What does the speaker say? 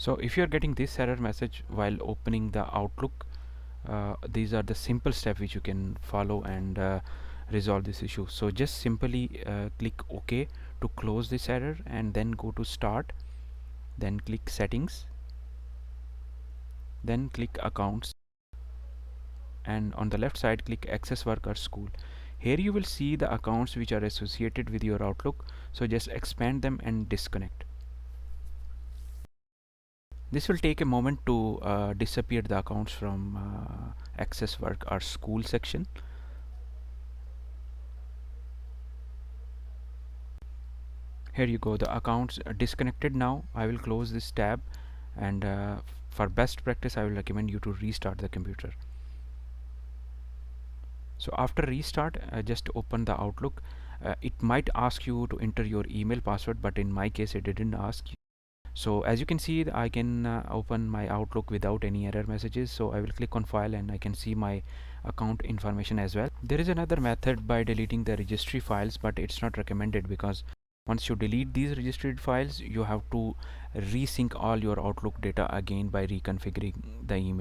So if you're getting this error message while opening the Outlook, these are the simple steps which you can follow and resolve this issue. So just simply click OK to close this error, and then go to Start, then click Settings, then click Accounts, and on the left side click Access Work or School. Here you will see the accounts which are associated with your Outlook, so just expand them and disconnect. This will take a moment to disappear the accounts from Access Work or School section. Here you go, the accounts are disconnected now. I will close this tab, and for best practice I will recommend you to restart the computer. So after restart, just open the Outlook. It might ask you to enter your email password, but in my case it didn't ask. So as you can see, I can open my Outlook without any error messages. So I will click on File, and I can see my account information as well. There is another method by deleting the registry files, but it's not recommended, because once you delete these registered files, you have to resync all your Outlook data again by reconfiguring the email.